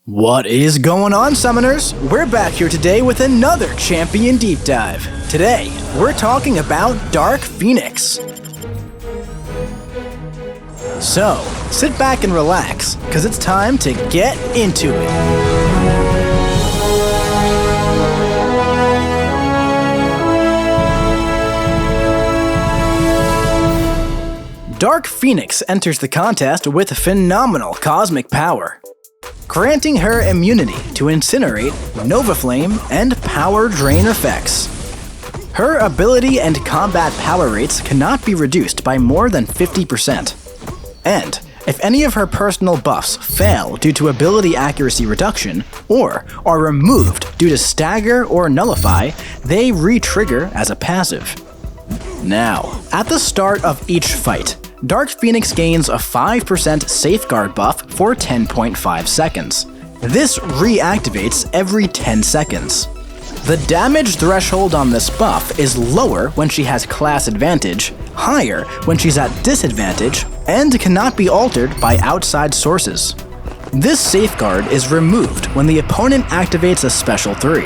What is going on, Summoners? We're back here today with another Champion Deep Dive. Today, we're talking about Dark Phoenix. So, sit back and relax, because it's time to get into it. Dark Phoenix enters the contest with phenomenal cosmic power, granting her immunity to Incinerate, Nova Flame, and Power Drain effects. Her ability and combat power rates cannot be reduced by more than 50%. And if any of her personal buffs fail due to ability accuracy reduction, or are removed due to stagger or nullify, they re-trigger as a passive. Now, at the start of each fight, Dark Phoenix gains a 5% safeguard buff for 10.5 seconds. This reactivates every 10 seconds. The damage threshold on this buff is lower when she has class advantage, higher when she's at disadvantage, and cannot be altered by outside sources. This safeguard is removed when the opponent activates a special 3,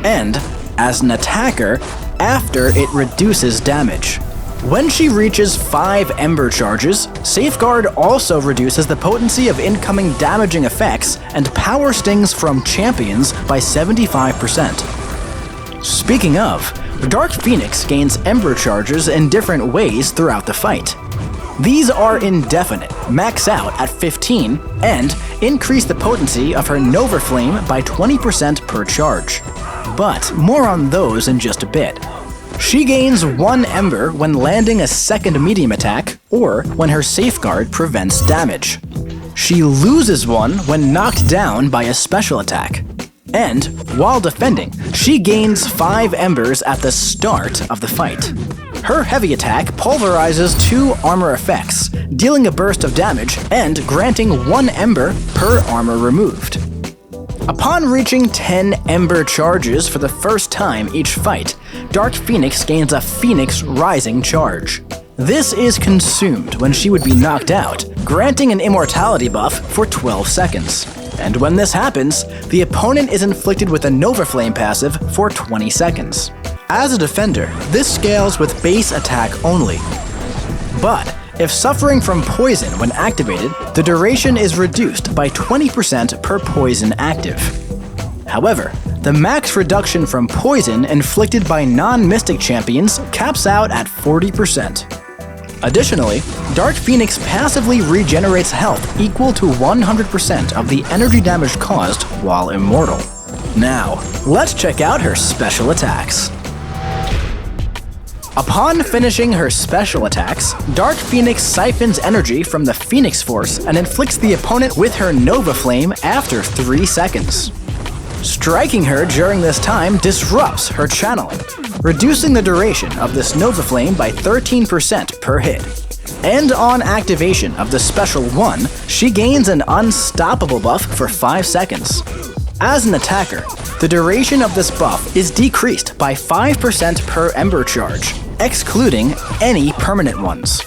and, as an attacker, after it reduces damage. When she reaches 5 Ember Charges, Safeguard also reduces the potency of incoming damaging effects and power stings from champions by 75%. Speaking of, Dark Phoenix gains Ember Charges in different ways throughout the fight. These are indefinite, max out at 15, and increase the potency of her Nova Flame by 20% per charge. But more on those in just a bit. She gains 1 Ember when landing a second medium attack, or when her Safeguard prevents damage. She loses 1 when knocked down by a special attack. And, while defending, she gains 5 Embers at the start of the fight. Her heavy attack pulverizes 2 armor effects, dealing a burst of damage and granting 1 Ember per armor removed. Upon reaching 10 Ember Charges for the first time each fight, Dark Phoenix gains a Phoenix Rising charge. This is consumed when she would be knocked out, granting an immortality buff for 12 seconds. And when this happens, the opponent is inflicted with a Nova Flame passive for 20 seconds. As a defender, this scales with base attack only. But if suffering from poison when activated, the duration is reduced by 20% per poison active. However, the max reduction from poison inflicted by non-Mystic champions caps out at 40%. Additionally, Dark Phoenix passively regenerates health equal to 100% of the energy damage caused while immortal. Now, let's check out her special attacks. Upon finishing her special attacks, Dark Phoenix siphons energy from the Phoenix Force and inflicts the opponent with her Nova Flame after 3 seconds. Striking her during this time disrupts her channeling, reducing the duration of this Nova Flame by 13% per hit. And on activation of the Special 1, she gains an Unstoppable buff for 5 seconds. As an attacker, the duration of this buff is decreased by 5% per Ember Charge, excluding any permanent ones.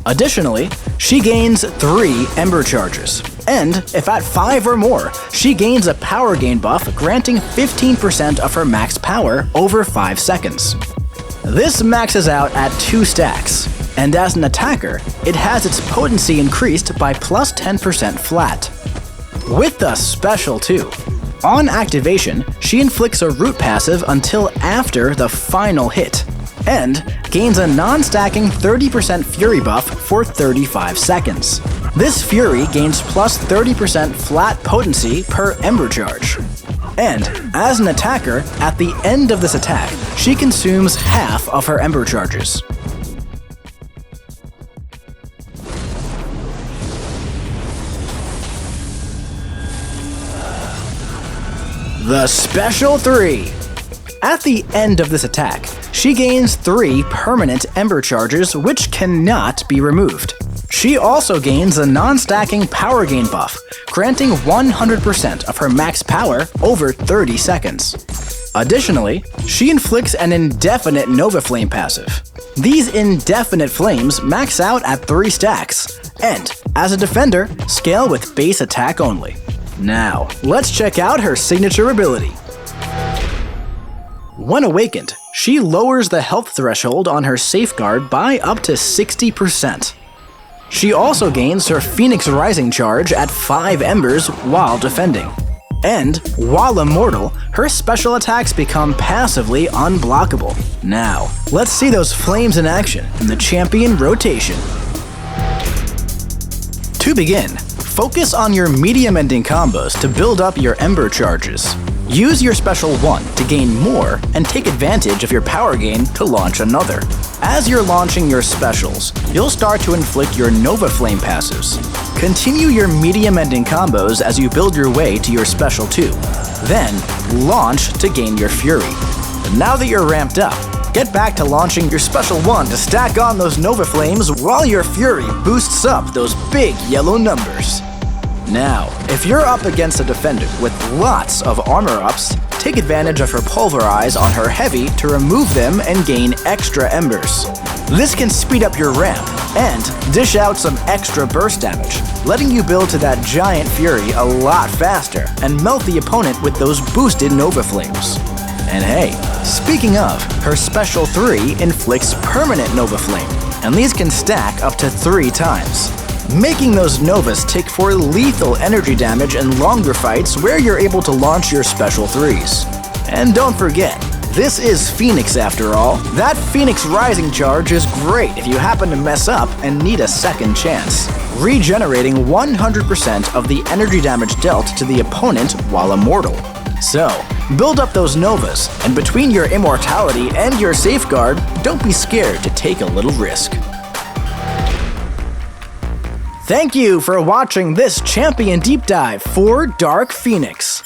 Additionally, she gains 3 Ember Charges, and if at 5 or more, she gains a Power Gain buff granting 15% of her max power over 5 seconds. This maxes out at 2 stacks, and as an attacker, it has its potency increased by plus 10% flat. With the Special 2, on activation, she inflicts a root passive until after the final hit, and gains a non-stacking 30% Fury buff for 35 seconds. This Fury gains plus 30% flat potency per Ember Charge. And, as an attacker, at the end of this attack, she consumes half of her Ember Charges. The Special 3. At the end of this attack, she gains 3 permanent Ember Charges which cannot be removed. She also gains a non-stacking Power Gain buff, granting 100% of her max power over 30 seconds. Additionally, she inflicts an indefinite Nova Flame passive. These indefinite flames max out at 3 stacks, and, as a defender, scale with base attack only. Now, let's check out her signature ability. When awakened, she lowers the health threshold on her safeguard by up to 60%. She also gains her Phoenix Rising charge at 5 embers while defending. And, while immortal, her special attacks become passively unblockable. Now, let's see those flames in action in the champion rotation. To begin, focus on your medium ending combos to build up your ember charges. Use your special 1 to gain more and take advantage of your power gain to launch another. As you're launching your specials, you'll start to inflict your Nova Flame passives. Continue your medium ending combos as you build your way to your special 2. Then, launch to gain your Fury. Now that you're ramped up, get back to launching your special 1 to stack on those Nova Flames while your Fury boosts up those big yellow numbers. Now, if you're up against a defender with lots of armor ups, take advantage of her Pulverize on her heavy to remove them and gain extra embers. This can speed up your ramp and dish out some extra burst damage, letting you build to that giant Fury a lot faster and melt the opponent with those boosted Nova Flames. And hey, speaking of, her special 3 inflicts permanent Nova Flame, and these can stack up to 3 times. Making those Novas tick for lethal energy damage in longer fights where you're able to launch your special 3s. And don't forget, this is Phoenix after all. That Phoenix Rising charge is great if you happen to mess up and need a second chance, regenerating 100% of the energy damage dealt to the opponent while immortal. So, build up those Novas, and between your immortality and your safeguard, don't be scared to take a little risk. Thank you for watching this champion deep dive for Dark Phoenix.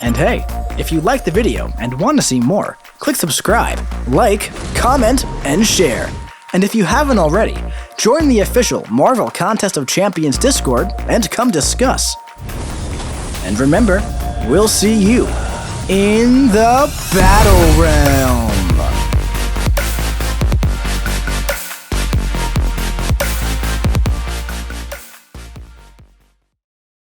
And hey, if you liked the video and want to see more, click subscribe, like, comment, and share. And if you haven't already, join the official Marvel Contest of Champions Discord and come discuss. And remember, we'll see you in the Battle Realm.